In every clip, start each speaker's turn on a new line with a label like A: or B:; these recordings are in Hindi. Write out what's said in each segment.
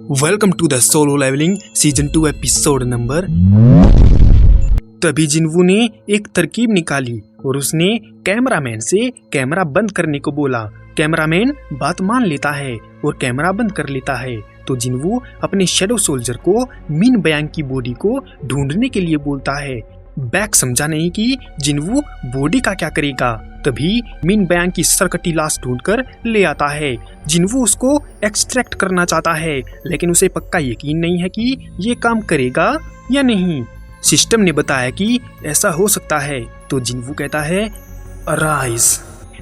A: Welcome to the solo leveling season 2 episode number. तभी जिन्वू ने एक तरकीब निकाली और उसने कैमरामैन से कैमरा बंद करने को बोला। कैमरामैन बात मान लेता है और कैमरा बंद कर लेता है। तो जिन्वू अपने शैडो सोल्जर को मिन बयांग की बॉडी को ढूंढने के लिए बोलता है। बैक समझा नहीं कि जिन्वू बॉडी का क्या करेगा। तभी मिन बयांग की सरकटी लाश ढूंढकर ले आता है। जिन्वू उसको एक्सट्रैक्ट करना चाहता है, लेकिन उसे पक्का यकीन नहीं है कि ये काम करेगा या नहीं। सिस्टम ने बताया कि ऐसा हो सकता है। तो जिन्वू कहता है अराइज।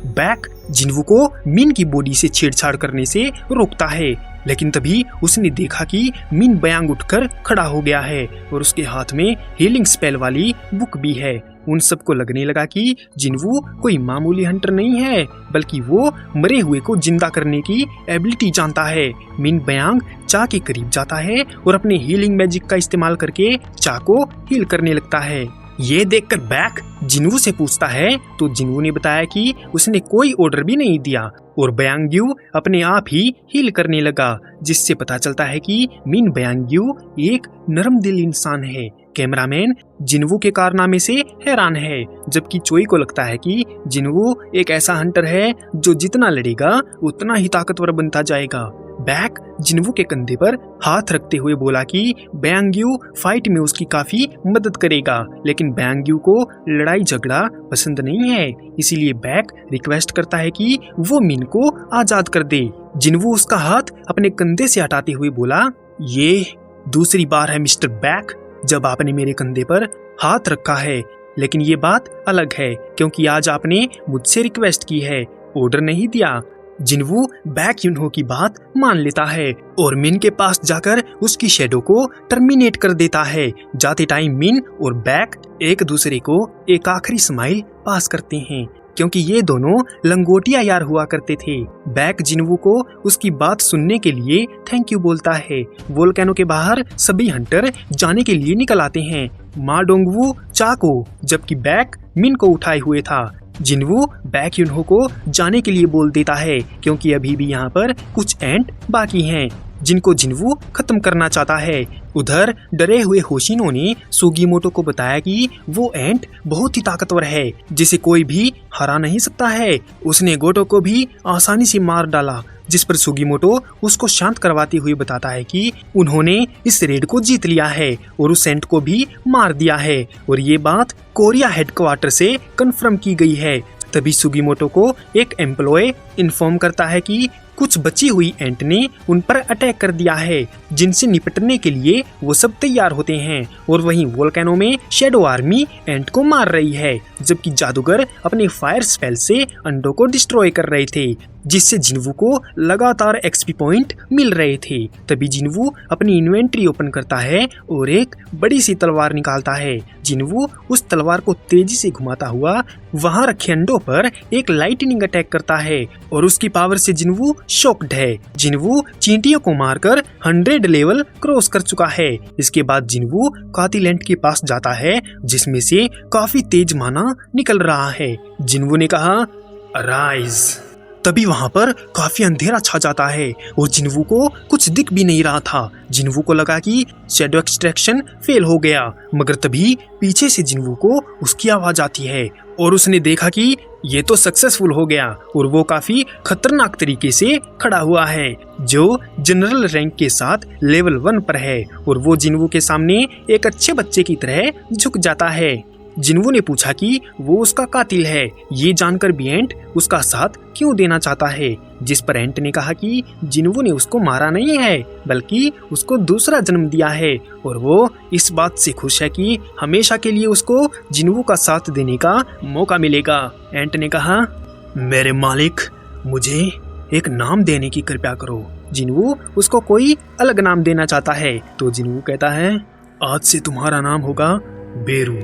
A: बैक जिन्वू को मिन की बॉडी से छेड़छाड़ करने से रोकता है, लेकिन तभी उसने देखा कि मिन बयांग उठकर खड़ा हो गया है और उसके हाथ में हीलिंग स्पेल वाली बुक भी है। उन सबको लगने लगा कि जिन्वू कोई मामूली हंटर नहीं है, बल्कि वो मरे हुए को जिंदा करने की एबिलिटी जानता है। मिन बयांग चा के करीब जाता है और अपने हीलिंग मैजिक का इस्तेमाल करके चा को हील करने लगता है। ये देखकर बैक जिन्वू से पूछता है तो जिन्वू ने बताया कि उसने कोई ऑर्डर भी नहीं दिया और बयांग्यू अपने आप ही हील करने लगा, जिससे पता चलता है कि मिन बयांग्यू एक नरम दिल इंसान है। कैमरामैन जिन्वू के कारनामे से हैरान है, जबकि चोई को लगता है कि जिन्वू एक ऐसा हंटर है जो जितना लड़ेगा उतना ही ताकतवर बनता जाएगा। बैक जिन्वू के कंधे पर हाथ रखते हुए बोला कि बयांग्यू फाइट में उसकी काफी मदद करेगा, लेकिन बयांग्यू को लड़ाई झगड़ा पसंद नहीं है। इसीलिए बैक रिक्वेस्ट करता है कि वो मिन को आजाद कर दे। जिन्वू उसका हाथ अपने कंधे से हटाते हुए बोला, ये दूसरी बार है मिस्टर बैक जब आपने मेरे कंधे पर हाथ रखा है, लेकिन ये बात अलग है क्योंकि आज आपने मुझसे रिक्वेस्ट की है, ऑर्डर नहीं दिया। जिन्वू बैक युनहो की बात मान लेता है और मिन के पास जाकर उसकी शैडो को टर्मिनेट कर देता है। जाते टाइम मिन और बैक एक दूसरे को एक आखिरी स्माइल पास करते हैं, क्योंकि ये दोनों लंगोटिया यार हुआ करते थे। बैक जिन्वू को उसकी बात सुनने के लिए थैंक यू बोलता है। वोल्केनो के बाहर सभी हंटर जाने के लिए निकल आते हैं, मा डोंगवू चा को, जबकि बैक मिन को उठाए हुए था। जिन्वू बैक युनहो को जाने के लिए बोल देता है, क्योंकि अभी भी यहाँ पर कुछ एंट बाकी हैं जिनको जिन्वू खत्म करना चाहता है। उधर डरे हुए होशिनो ने सुगीमोटो को बताया कि वो एंट बहुत ही ताकतवर है, जिसे कोई भी हरा नहीं सकता है। उसने गोटो को भी आसानी से मार डाला, जिस पर सुगीमोटो उसको शांत करवाते हुए बताता है कि उन्होंने इस रेड को जीत लिया है और उस एंट को भी मार दिया है, और ये बात कोरिया हेडक्वार्टर से कंफर्म की गई है। तभी सुगीमोटो को एक एम्प्लॉय इन्फॉर्म करता है कि कुछ बची हुई एंट ने उन पर अटैक कर दिया है, जिनसे निपटने के लिए वो सब तैयार होते हैं। और वहीं वोल्केनो में शैडो आर्मी एंट को मार रही है, जबकि जादूगर अपने फायर स्पेल से अंडों को डिस्ट्रॉय कर रहे थे, जिससे जिन्वू को लगातार एक्सपी पॉइंट मिल रहे थे। तभी जिन्वू अपनी इन्वेंट्री ओपन करता है और एक बड़ी सी तलवार निकालता है। जिन्वू उस तलवार को तेजी से घुमाता हुआ वहां रखे अंडों पर एक लाइटनिंग अटैक करता है और उसकी पावर से जिन्वू शॉक्ड है। जिन्वू चींटियों को मारकर 100 लेवल क्रॉस कर चुका है। इसके बाद जिन्वू कातिल एंट के पास जाता है, जिसमें से काफी तेज माना निकल रहा है। जिन्वू ने कहा अराइज। तभी वहां पर काफी अंधेरा छा जाता है और जिन्वू को कुछ दिख भी नहीं रहा था। जिन्वू को लगा कि शैडो एक्सट्रैक्शन फेल हो गया, मगर तभी पीछे से जिन्वू को उसकी आवाज आती है और उसने देखा कि ये तो सक्सेसफुल हो गया और वो काफी खतरनाक तरीके से खड़ा हुआ है, जो जनरल रैंक के साथ लेवल 1 पर है, और वो जिन्वू के सामने एक अच्छे बच्चे की तरह झुक जाता है। जिन्वू ने पूछा कि वो उसका कातिल है, ये जानकर भी एंट उसका साथ क्यों देना चाहता है, जिस पर एंट ने कहा कि जिन्वू ने उसको मारा नहीं है, बल्कि उसको दूसरा जन्म दिया है और वो इस बात से खुश है कि हमेशा के लिए उसको जिन्वू का साथ देने का मौका मिलेगा। एंट ने कहा, मेरे मालिक, मुझे एक नाम देने की कृपया करो। जिन्वू उसको कोई अलग नाम देना चाहता है, तो जिन्वू कहता है, आज से तुम्हारा नाम होगा बेरू।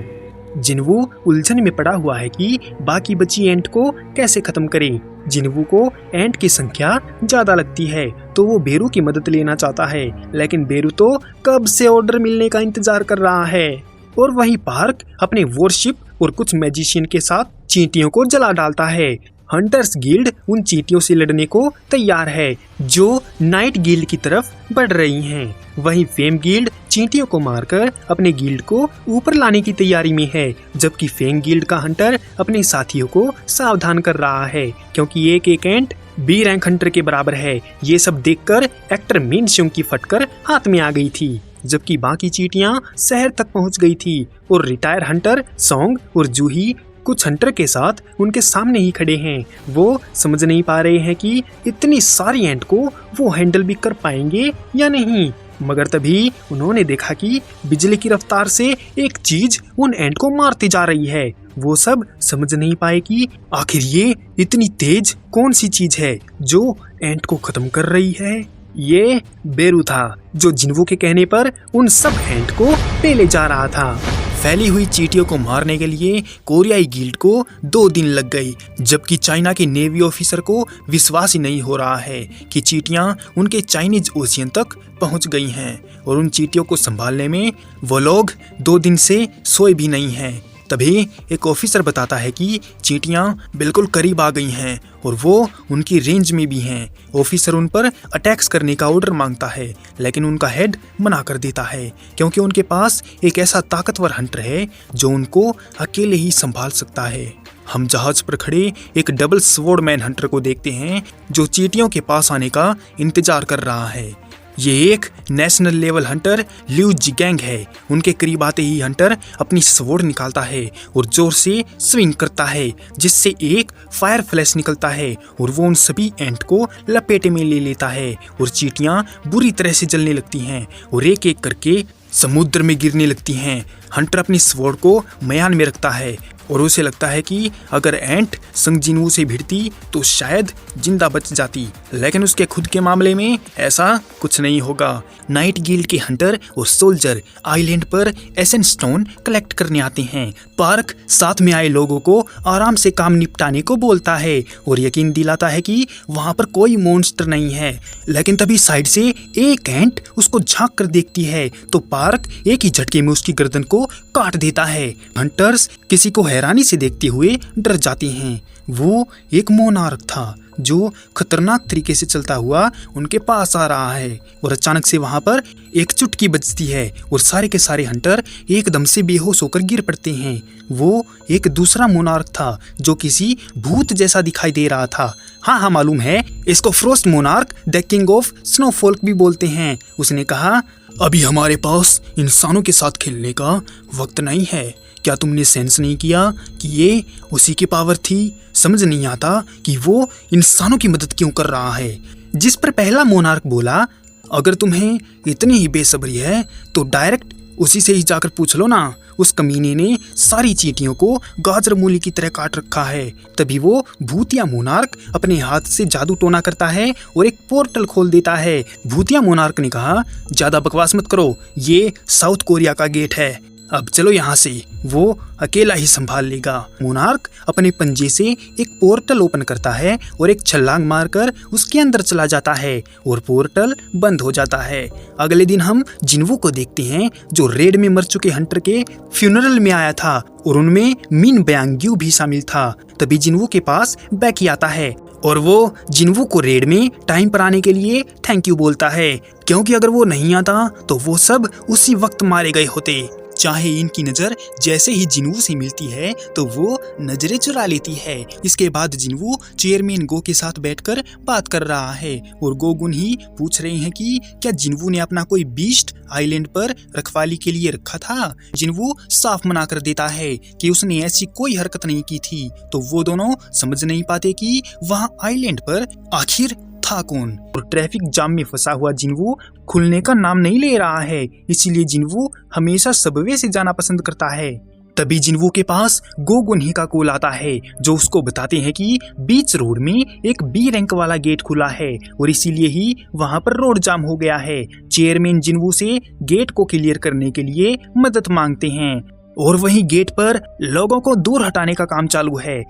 A: जिन्वू उलझन में पड़ा हुआ है कि बाकी बची एंट को कैसे खत्म करे। जिन्वू को एंट की संख्या ज्यादा लगती है, तो वो बेरू की मदद लेना चाहता है, लेकिन बेरू तो कब से ऑर्डर मिलने का इंतजार कर रहा है। और वहीं पार्क अपने वॉरशिप और कुछ मैजिशियन के साथ चींटियों को जला डालता है। हंटर्स गिल्ड उन चींटियों से लड़ने को तैयार है जो नाइट गिल्ड की तरफ बढ़ रही हैं। वहीं फेम गिल्ड चींटियों को मारकर अपने गिल्ड को ऊपर लाने की तैयारी में है, जबकि फेम गिल्ड का हंटर अपने साथियों को सावधान कर रहा है क्योंकि एक एंट बी रैंक हंटर के बराबर है। ये सब देखकर एक्टर मिन स्योंग की फटकर हाथ में आ गई थी, जबकि बाकी चींटियां शहर तक पहुंच गई थी और रिटायर हंटर सोंग और जूही कुछ हंटर के साथ उनके सामने ही खड़े हैं। वो समझ नहीं पा रहे हैं कि इतनी सारी एंट को वो हैंडल भी कर पाएंगे या नहीं, मगर तभी उन्होंने देखा कि बिजली की रफ्तार से एक चीज उन एंट को मारती जा रही है। वो सब समझ नहीं पाए कि आखिर ये इतनी तेज कौन सी चीज है जो एंट को खत्म कर रही है। ये बेरू था जो जिन्वू के कहने पर उन सब एंट को पेले जा रहा था। फैली हुई चींटियों को मारने के लिए कोरियाई गिल्ड को 2 दिन लग गई, जबकि चाइना के नेवी ऑफिसर को विश्वास ही नहीं हो रहा है कि चींटियां उनके चाइनीज ओशियन तक पहुंच गई हैं और उन चींटियों को संभालने में वो लोग 2 दिन से सोए भी नहीं हैं। तभी एक ऑफिसर बताता है कि चींटियां बिल्कुल करीब आ गई हैं और वो उनकी रेंज में भी हैं। ऑफिसर उन पर अटैक्स करने का ऑर्डर मांगता है, लेकिन उनका हेड मना कर देता है क्योंकि उनके पास एक ऐसा ताकतवर हंटर है जो उनको अकेले ही संभाल सकता है। हम जहाज पर खड़े एक डबल स्वॉर्ड मैन हंटर को देखते हैं जो चींटियों के पास आने का इंतजार कर रहा है। ये एक नेशनल लेवल हंटर लिu जिगैंग है। उनके करीब आते ही हंटर अपनी स्वॉर्ड निकालता है और जोर से स्विंग करता है, जिससे एक फायर फ्लैश निकलता है और वो उन सभी एंट को लपेटे में ले लेता है और चींटियां बुरी तरह से जलने लगती हैं और एक एक करके समुद्र में गिरने लगती हैं। हंटर अपनी स्वॉर्ड को म्यान में रखता है और उसे लगता है कि अगर एंट संग जिन्वू से भिड़ती तो शायद जिंदा बच जाती, लेकिन उसके खुद के मामले में ऐसा कुछ नहीं होगा। नाइट गिल्ड के हंटर और सोल्जर आइलैंड पर एसेंस स्टोन कलेक्ट करने आते हैं। पार्क साथ में आए लोगों को आराम से काम निपटाने को बोलता है और यकीन दिलाता है कि वहाँ पर कोई मॉन्स्टर नहीं है, लेकिन तभी साइड से एक एंट उसको झांक कर देखती है तो पार्क एक ही झटके में उसकी गर्दन को काट देता है। हंटर्स किसी को हैरानी से देखते हुए डर जाते हैं। वो एक मोनार्क था जो खतरनाक तरीके से चलता हुआ उनके पास आ रहा है और अचानक से वहां पर एक चुटकी बजती है और सारे के सारे हंटर एकदम से बेहोश होकर गिर पड़ते हैं। वो एक दूसरा मोनार्क था जो किसी भूत जैसा दिखाई दे रहा था। हाँ मालूम है, इसको frost monarch the king of snowfolk भी बोलते हैं। उसने कहा, अभी हमारे पास इंसानों के साथ खेलने का वक्त नहीं है। क्या तुमने सेंस नहीं किया कि ये उसी की पावर थी? समझ नहीं आता कि वो इंसानों की मदद क्यों कर रहा है। जिस पर पहला मोनार्क बोला, अगर तुम्हें इतनी ही बेसब्री है तो डायरेक्ट उसी से ही जाकर पूछ लो ना। उस कमीने ने सारी चींटियों को गाजर मूली की तरह काट रखा है। तभी वो भूतिया मोनार्क अपने हाथ से जादू टोना करता है और एक पोर्टल खोल देता है। भूतिया मोनार्क ने कहा, ज्यादा बकवास मत करो, ये साउथ कोरिया का गेट है, अब चलो यहाँ से, वो अकेला ही संभाल लेगा। मोनार्क अपने पंजे से एक पोर्टल ओपन करता है और एक छलांग मारकर उसके अंदर चला जाता है और पोर्टल बंद हो जाता है। अगले दिन हम जिन्वू को देखते हैं जो रेड में मर चुके हंटर के फ्यूनरल में आया था और उनमें मिन ब्यांग्यू भी शामिल था। तभी जिन्वू के पास बैकी आता है और वो जिन्वू को रेड में टाइम पर आने के लिए थैंक यू बोलता है, क्योंकि अगर वो नहीं आता तो वो सब उसी वक्त मारे गए होते। चाहे इनकी नजर जैसे ही जिन्वू से मिलती है तो वो नजरें चुरा लेती है। इसके बाद जिन्वू चेयरमैन गो के साथ बैठकर बात कर रहा है और गोगुन ही पूछ रहे हैं कि क्या जिन्वू ने अपना कोई बीस्ट आइलैंड पर रखवाली के लिए रखा था। जिन्वू साफ मना कर देता है कि उसने ऐसी कोई हरकत नहीं की थी। तो वो दोनों समझ नहीं पाते कि वहाँ आइलैंड पर आखिर था कौन। और ट्रैफिक जाम में फंसा हुआ जिन्वू खुलने का नाम नहीं ले रहा है, इसीलिए जिन्वू हमेशा सबवे से जाना पसंद करता है। तभी जिन्वू के पास गोगुन ही का कॉल आता है जो उसको बताते हैं कि बीच रोड में एक बी रैंक वाला गेट खुला है और इसीलिए ही वहां पर रोड जाम हो गया है। चेयरमैन जिन्वू से गेट को क्लियर करने के लिए मदद मांगते हैं और वहीं गेट पर लोगों को दूर हटाने का काम चालू है।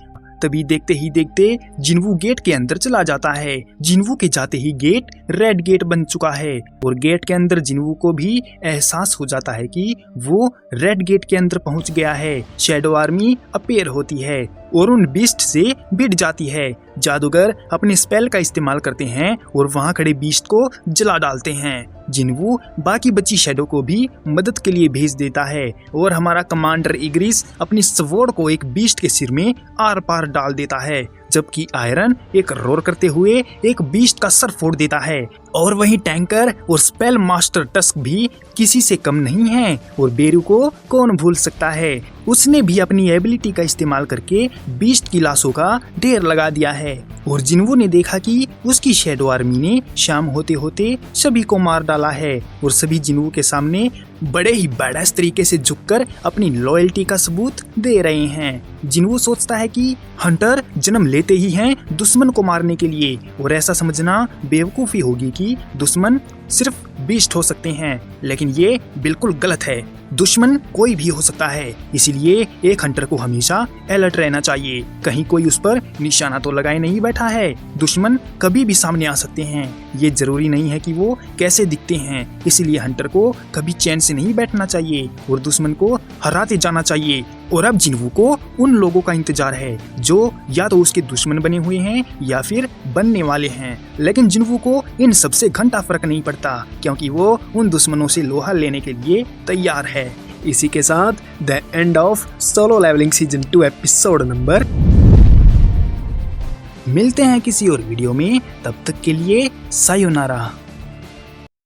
A: तभी देखते ही देखते जिन्वू गेट के अंदर चला जाता है। जिन्वू के जाते ही गेट रेड गेट बन चुका है और गेट के अंदर जिन्वू को भी एहसास हो जाता है कि वो रेड गेट के अंदर पहुंच गया है। शैडो आर्मी अपीयर होती है और उन बीस्ट से भिड़ जाती है। जादूगर अपने स्पेल का इस्तेमाल करते हैं और वहां खड़े बीस्ट को जला डालते हैं। जिन्वू बाकी बची शैडो को भी मदद के लिए भेज देता है और हमारा कमांडर इग्रिस अपनी स्वॉर्ड को एक बीस्ट के सिर में आर पार डाल देता है, जबकि आयरन एक रोर करते हुए एक बीस्ट का सर फोड़ देता है। और वहीं टैंकर और स्पेल मास्टर टस्क भी किसी से कम नहीं है। और बेरू को कौन भूल सकता है, उसने भी अपनी एबिलिटी का इस्तेमाल करके बीस्ट की लाशों का ढेर लगा दिया है। और जिन्वू ने देखा कि उसकी शैडो आर्मी ने शाम होते होते सभी को मार डाला है और सभी जिन्वू के सामने बड़े ही बैडास तरीके से झुककर अपनी लॉयल्टी का सबूत दे रहे हैं। जिन्वू सोचता है कि हंटर जन्म लेते ही हैं दुश्मन को मारने के लिए, और ऐसा समझना बेवकूफ़ी होगी कि दुश्मन सिर्फ बीस्ट हो सकते हैं, लेकिन ये बिल्कुल गलत है। दुश्मन कोई भी हो सकता है, इसीलिए एक हंटर को हमेशा अलर्ट रहना चाहिए। कहीं कोई उस पर निशाना तो लगाए नहीं बैठा है। दुश्मन कभी भी सामने आ सकते हैं, ये जरूरी नहीं है कि वो कैसे दिखते हैं। इसीलिए हंटर को कभी चैन से नहीं बैठना चाहिए और दुश्मन को हराते जाना चाहिए। और अब जिन्वू को उन लोगों का इंतजार है जो या तो उसके दुश्मन बने हुए हैं या फिर बनने वाले हैं। लेकिन जिन्वू को इन सबसे घंटा फर्क नहीं पड़ता, क्योंकि वो उन दुश्मनों से लोहा लेने के लिए तैयार है। इसी के साथ the end of solo leveling season 2 episode number. मिलते हैं किसी और वीडियो में, तब तक के लिए सायोनारा।